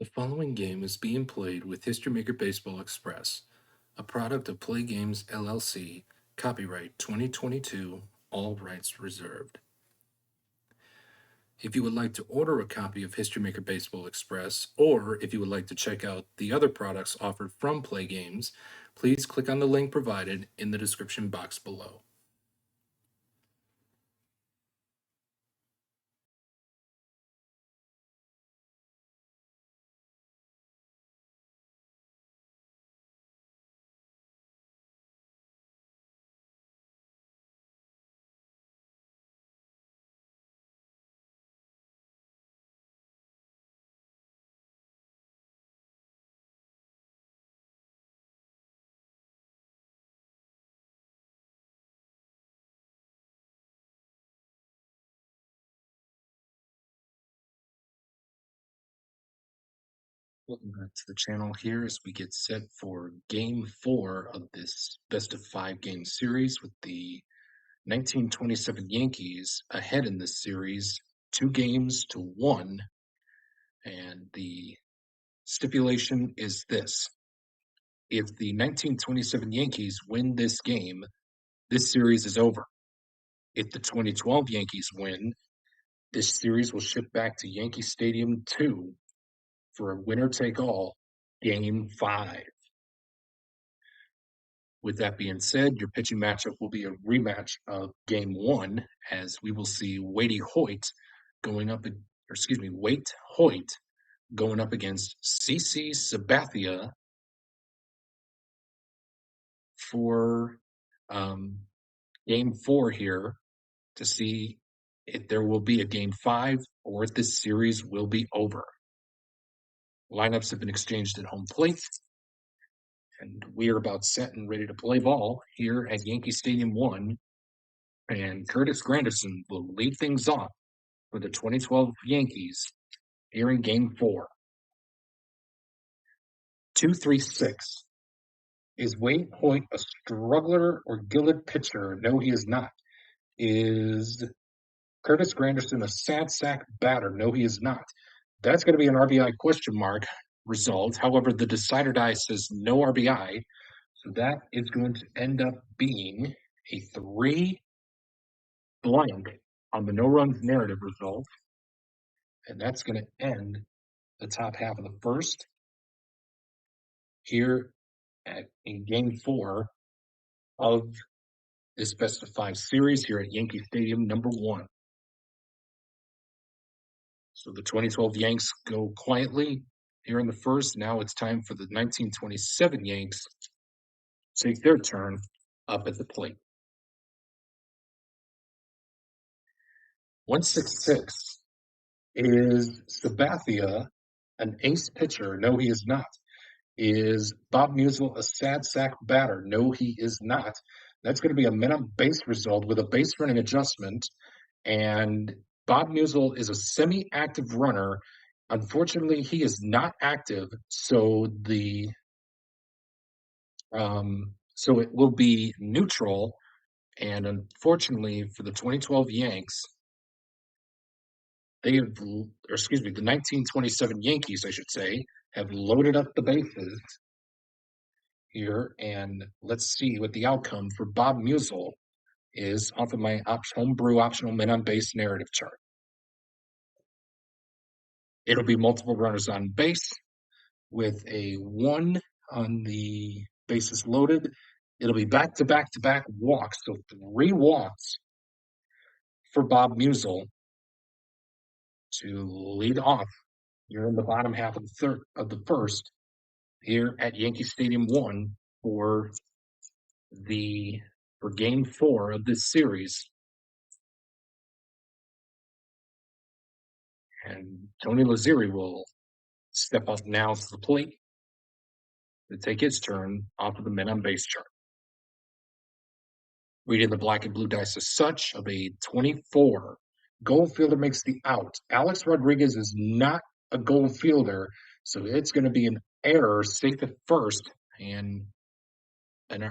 The following game is being played with History Maker Baseball Express, a product of Play Games LLC, copyright 2022, all rights reserved. If you would like to order a copy of History Maker Baseball Express, or if you would like to check out the other products offered from Play Games, please click on the link provided in the description box below. Welcome back to the channel here as we get set for Game 4 of this best of 5 game series with the 1927 Yankees ahead in this series, 2 games to 1. And the stipulation is this: if the 1927 Yankees win this game, this series is over. If the 2012 Yankees win, this series will ship back to Yankee Stadium 2 for a winner-take-all Game 5. With that being said, your pitching matchup will be a rematch of Game 1, as we will see Waite Hoyt going up against CC Sabathia for Game 4 here to see if there will be a Game 5 or if this series will be over. Lineups have been exchanged at home plate, and we are about set and ready to play ball here at Yankee Stadium 1. And Curtis Granderson will lead things off for the 2012 Yankees here in Game 4. 236. Is Waite Hoyt a struggler or gilded pitcher? No, he is not. Is Curtis Granderson a sad sack batter? No, he is not. That's going to be an RBI question mark result. However, the decider die says no RBI. So that is going to end up being a 3 blank on the no runs narrative result. And that's going to end the top half of the first here in Game 4 of this best of 5 series here at Yankee Stadium number 1. So the 2012 Yanks go quietly here in the first. Now it's time for the 1927 Yanks to take their turn up at the plate. 166. Is Sabathia an ace pitcher? No, he is not. Is Bob Musial a sad sack batter? No, he is not. That's going to be a men on base result with a base running adjustment. And Bob Musial is a semi-active runner. Unfortunately, he is not active, so it will be neutral. And unfortunately for the 2012 Yanks, the 1927 Yankees, I should say, have loaded up the bases here. And let's see what the outcome for Bob Musial is off of my homebrew optional men on base narrative chart. It'll be multiple runners on base with a 1 on the bases loaded. It'll be back-to-back-to-back walks, so 3 walks for Bob Musial to lead off here in the bottom half of the first here at Yankee Stadium 1 for Game 4 of this series. And Tony Lazzeri will step up now to the plate to take his turn off of the men on base chart. Reading the black and blue dice as such of a 24. Gold fielder makes the out. Alex Rodriguez is not a gold fielder, so it's going to be an error, safe at first, and an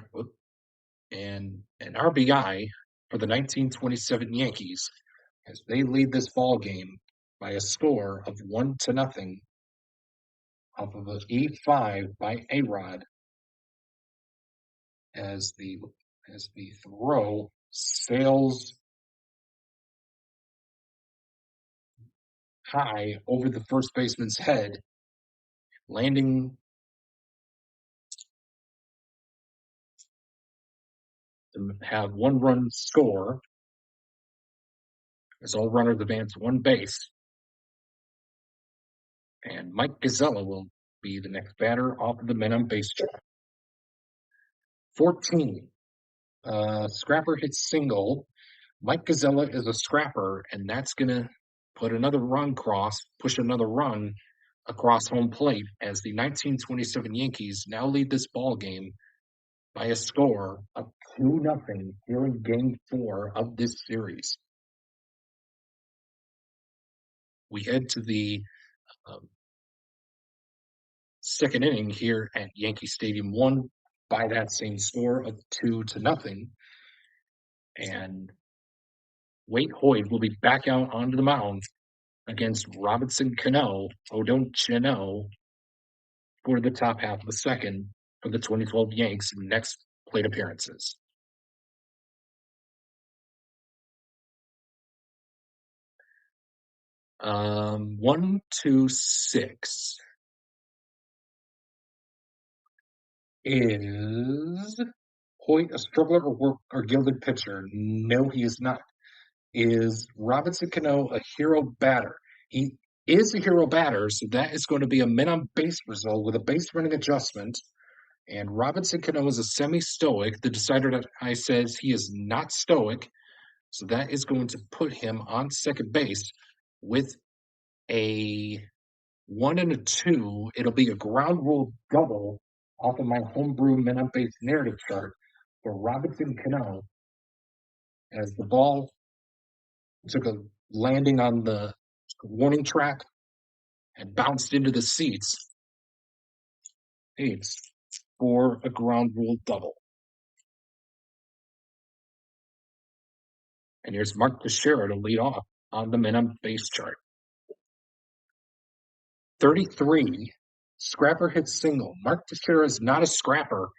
RBI for the 1927 Yankees as they lead this ball game by a score of 1-0 off of an E5 by A-Rod as the throw sails high over the first baseman's head, landing to have one run score as all runners advance one base. And Mike Gazzella will be the next batter off of the men on base track. 14. Scrapper hits single. Mike Gazzella is a scrapper, and that's going to push another run across home plate as the 1927 Yankees now lead this ball game by a score of 2-0 here in Game 4 of this series. We head to the second inning here at Yankee Stadium, won by that same score of 2-0. And Wade Hoyd will be back out onto the mound against Robinson Cano, Odonchino, for the top half of the second for the 2012 Yanks' next plate appearances. Um, 1-6 is Hoyt a struggler or gilded pitcher? No, he is not. Is Robinson Cano a hero batter? He is a hero batter, so that is going to be a men on base result with a base running adjustment. And Robinson Cano is a semi-stoic. The decider I says he is not stoic, so that is going to put him on second base with a 1 and a 2. It'll be a ground rule double off of my homebrew men on base narrative chart for Robinson Cano as the ball took a landing on the warning track and bounced into the seats. It's for a ground rule double. And here's Mark Teixeira to lead off on the men on base chart. 33, scrapper hits single. Mark Teixeira is not a scrapper.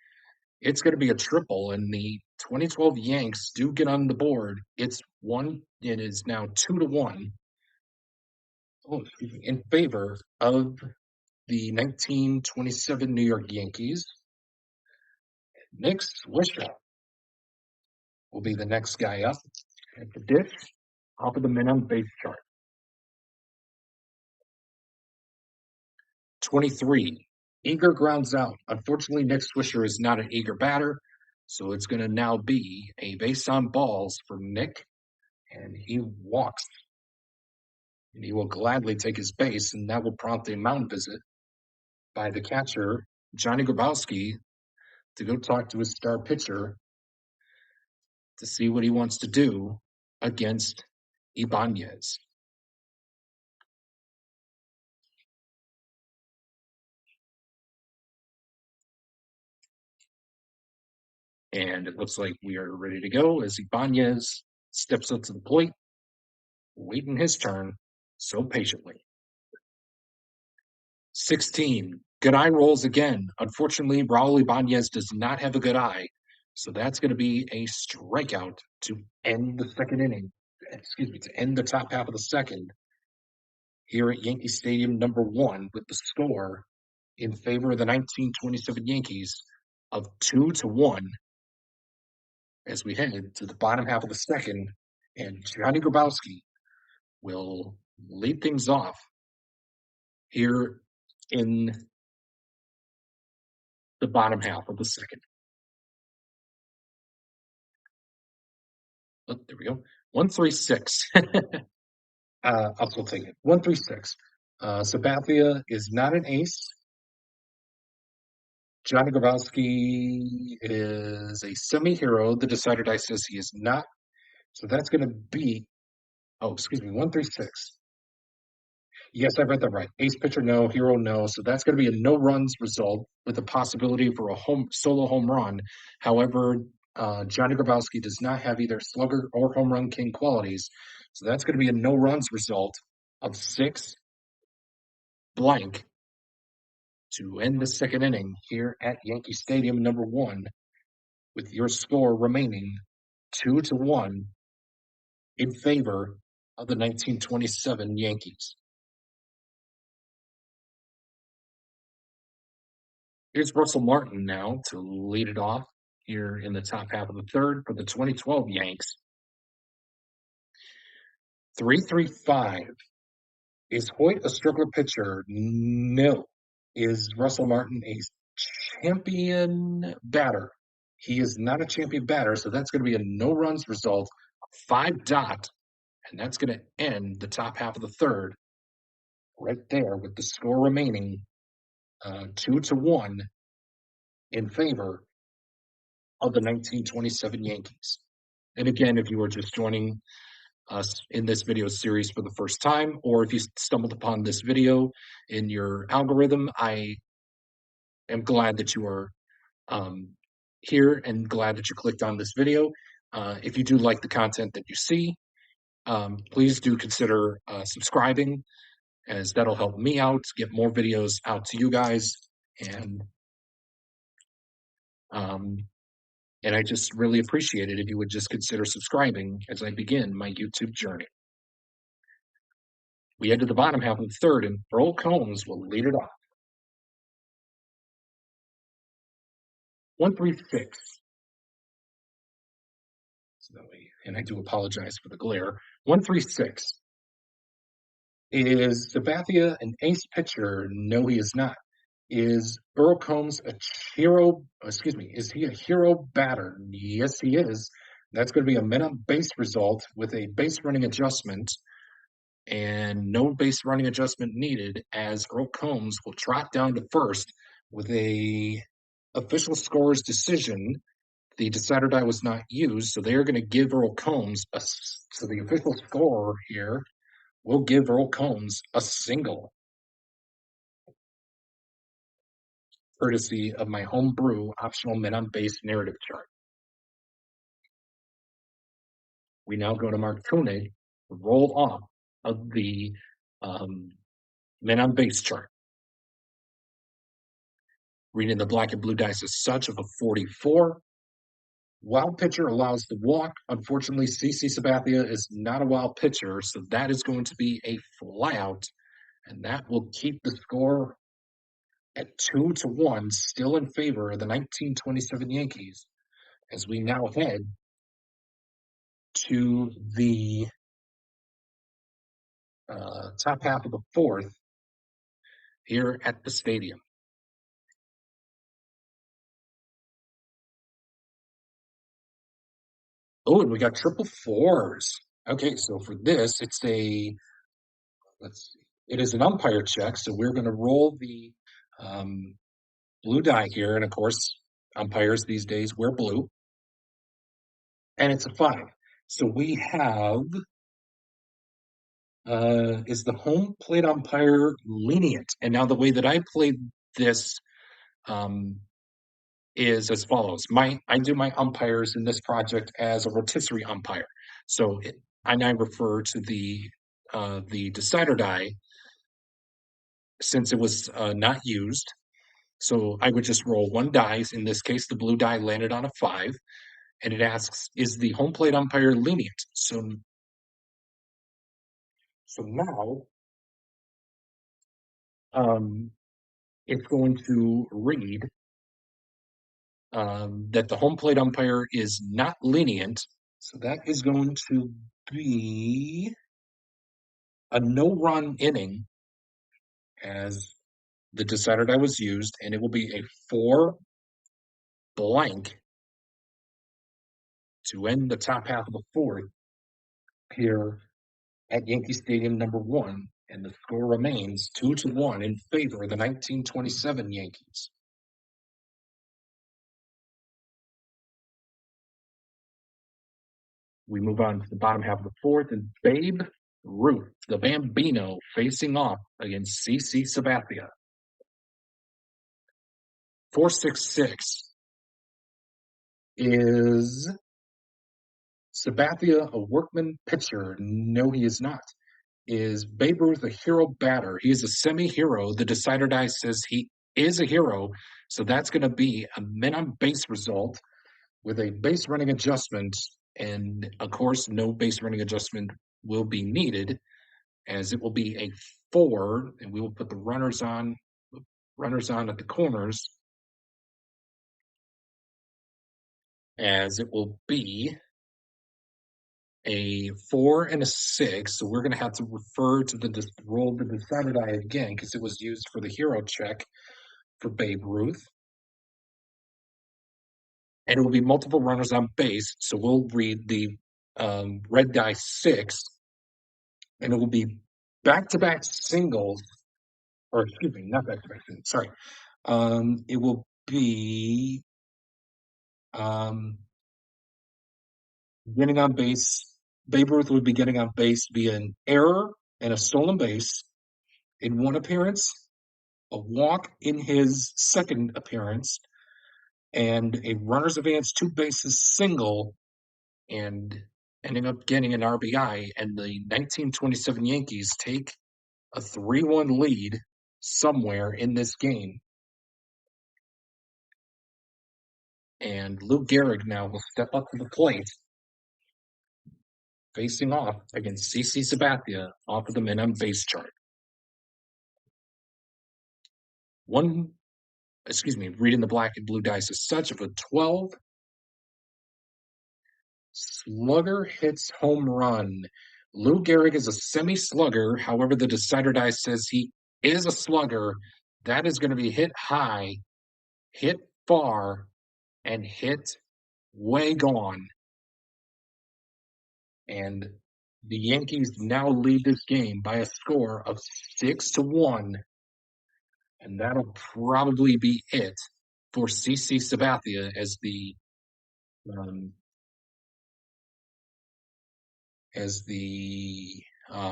It's going to be a triple, and the 2012 Yanks do get on the board. It is now 2-1 in favor of the 1927 New York Yankees. Nick Swisher will be the next guy up at the dish off of the men on base chart. 23, eager grounds out. Unfortunately, Nick Swisher is not an eager batter, so it's going to now be a base on balls for Nick, and he walks. And he will gladly take his base, and that will prompt a mound visit by the catcher, Johnny Grabowski, to go talk to his star pitcher to see what he wants to do against Ibanez. And it looks like we are ready to go as Ibanez steps up to the plate, waiting his turn so patiently. 16, good eye rolls again. Unfortunately, Raul Ibanez does not have a good eye, so that's going to be a strikeout to end the second inning. To end the top half of the second here at Yankee Stadium #1 with the score in favor of the 1927 Yankees of 2-1 as we head to the bottom half of the second, and Johnny Grabowski will lead things off here in the bottom half of the second. Oh, there we go. 1-3-6. I'll still take it. 1-3-6. Sabathia is not an ace. Johnny Grabowski is a semi-hero. The decider dice says he is not. So that's going to be, 1-3-6. Yes, I read that right. Ace pitcher, no. Hero, no. So that's going to be a no runs result with the possibility for a solo home run. However, Johnny Grabowski does not have either slugger or home run king qualities. So that's going to be a no runs result of 6 blank to end the second inning here at Yankee Stadium #1, with your score remaining 2-1 in favor of the 1927 Yankees. Here's Russell Martin now to lead it off here in the top half of the third for the 2012 Yanks. 3.35. Is Hoyt a struggler pitcher? No. Is Russell Martin a champion batter? He is not a champion batter, so that's going to be a no runs result, 5 dot, and that's going to end the top half of the third right there with the score remaining 2-1 in favor of the 1927 Yankees. And again, if you are just joining us in this video series for the first time, or if you stumbled upon this video in your algorithm, I am glad that you are here and glad that you clicked on this video. If you do like the content that you see, please do consider subscribing, as that'll help me out, get more videos out to you guys, and I just really appreciate it if you would just consider subscribing as I begin my YouTube journey. We head to the bottom half of the third, and Earl Combs will lead it off. 1-3-6. So that way, and I do apologize for the glare. 1-3-6. Is Sabathia an ace pitcher? No, he is not. Is Earl Combs a hero? Excuse me. Is he a hero batter? Yes, he is. That's going to be a men on base result with a base running adjustment, and no base running adjustment needed, as Earl Combs will trot down to first with a official scorer's decision. The decider die was not used, so they are going to give Earl Combs so the official scorer here will give Earl Combs a single, courtesy of my homebrew optional men on base narrative chart. We now go to Mark Koenig, roll off of the men on base chart. Reading the black and blue dice as such of a 44. Wild pitcher allows the walk. Unfortunately, CC Sabathia is not a wild pitcher, so that is going to be a flyout, and that will keep the score at 2-1, still in favor of the 1927 Yankees, as we now head to the top half of the fourth here at the stadium. Oh, and we got triple fours. Okay, so for this, it is an umpire check, so we're going to roll the blue die here, and of course, umpires these days wear blue, and it's a 5. So we have, is the home plate umpire lenient? And now the way that I played this is as follows. I do my umpires in this project as a rotisserie umpire. So I refer to the decider die, since it was not used. So I would just roll 1 die. In this case, the blue die landed on a 5, and it asks, is the home plate umpire lenient? So now it's going to read that the home plate umpire is not lenient. So that is going to be a no-run inning, as the decider die was used, and it will be a 4 blank to end the top half of the fourth here at Yankee Stadium #1, and the score remains 2-1 in favor of the 1927 Yankees. We move on to the bottom half of the fourth, and Babe Ruth, the Bambino, facing off against CC Sabathia. 4-6-6. Is Sabathia a workman pitcher? No, he is not. Is Babe Ruth a hero batter? He is a semi-hero. The decider die says he is a hero. So that's going to be a men on base result with a base running adjustment. And of course, no base running adjustment will be needed as it will be a 4, and we will put the runners on at the corners as it will be a 4 and a 6. So we're going to have to refer to roll the decided die again because it was used for the hero check for Babe Ruth. And it will be multiple runners on base. So we'll read the red die 6, and it will be back-to-back singles, or excuse me, not back-to-back singles, sorry. It will be getting on base. Babe Ruth would be getting on base via an error and a stolen base in one appearance, a walk in his second appearance, and a runner's advance 2 bases single, and ending up getting an RBI. And the 1927 Yankees take a 3-1 lead somewhere in this game. And Lou Gehrig now will step up to the plate, facing off against CC Sabathia off of the men on base chart. Reading the black and blue dice as such of a 12. Slugger hits home run. Lou Gehrig is a semi-slugger. However, the decider die says he is a slugger. That is going to be hit high, hit far, and hit way gone. And the Yankees now lead this game by a score of 6-1. And that'll probably be it for CC Sabathia as the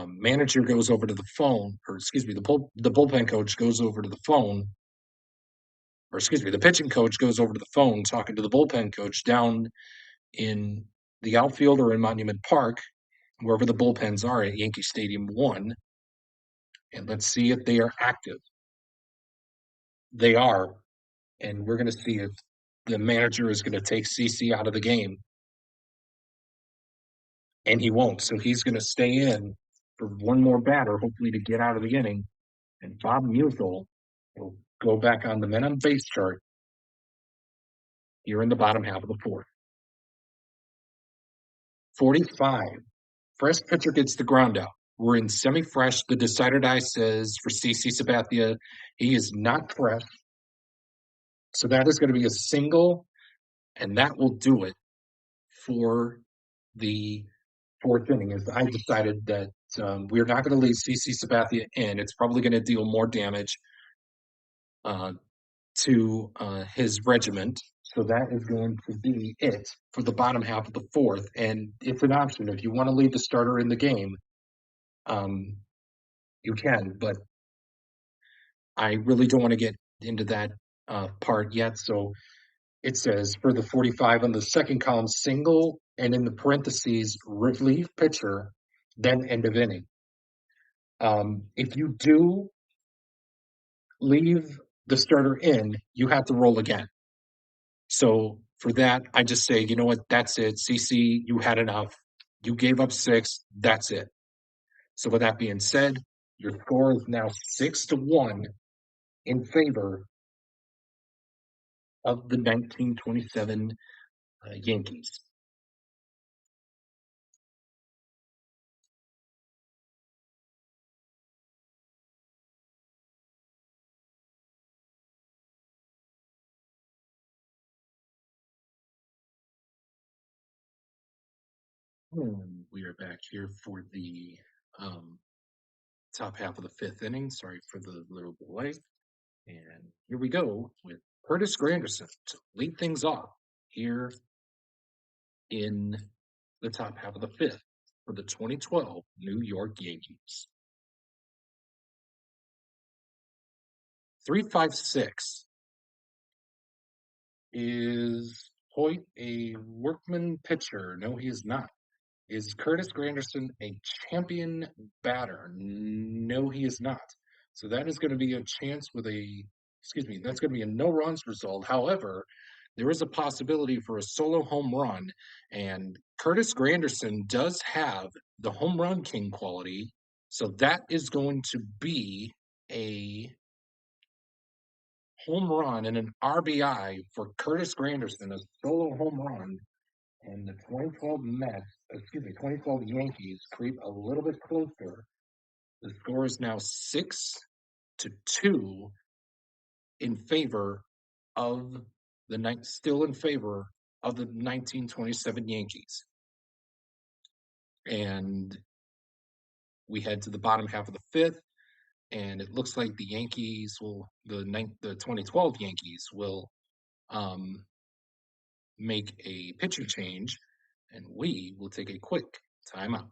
manager goes over to the phone, or excuse me, the bullpen coach goes over to the phone, or excuse me, the pitching coach goes over to the phone talking to the bullpen coach down in the outfield or in Monument Park, wherever the bullpens are at Yankee Stadium 1. And let's see if they are active. They are. And we're going to see if the manager is going to take CC out of the game. And he won't. So he's going to stay in for one more batter, hopefully to get out of the inning. And Bob Musial will go back on the men on base chart here in the bottom half of the fourth. 45. Fresh pitcher gets the ground out. We're in semi-fresh. The decider die says for CC Sabathia, he is not fresh. So that is going to be a single, and that will do it for the fourth inning. As I decided that we're not going to leave CC Sabathia in. It's probably going to deal more damage to his regiment. So that is going to be it for the bottom half of the fourth. And it's an option. If you want to leave the starter in the game, you can. But I really don't want to get into that part yet. So it says for the 45 on the second column, single, and in the parentheses, relief pitcher, then end of inning. If you do leave the starter in, you have to roll again. So for that, I just say, you know what, that's it. CC, you had enough. You gave up 6. That's it. So with that being said, your score is now 6-1 in favor of the 1927 Yankees. We are back here for the top half of the fifth inning. Sorry for the little delay. And here we go with Curtis Granderson to lead things off here in the top half of the fifth for the 2012 New York Yankees. 356 is Hoyt a workman pitcher? No, he is not. Is Curtis Granderson a champion batter? No, he is not. So that is going to be a chance with a excuse me, that's going to be a no runs result. However, there is a possibility for a solo home run, and Curtis Granderson does have the home run king quality, so that is going to be a home run and an RBI for Curtis Granderson, a solo home run, and the 2012 Mets, excuse me, 2012 Yankees creep a little bit closer. The score is now 6-2 in favor of the night, still in favor of the 1927 Yankees. And we head to the bottom half of the fifth, and it looks like the Yankees will the 2012 Yankees will make a pitching change, and we will take a quick timeout.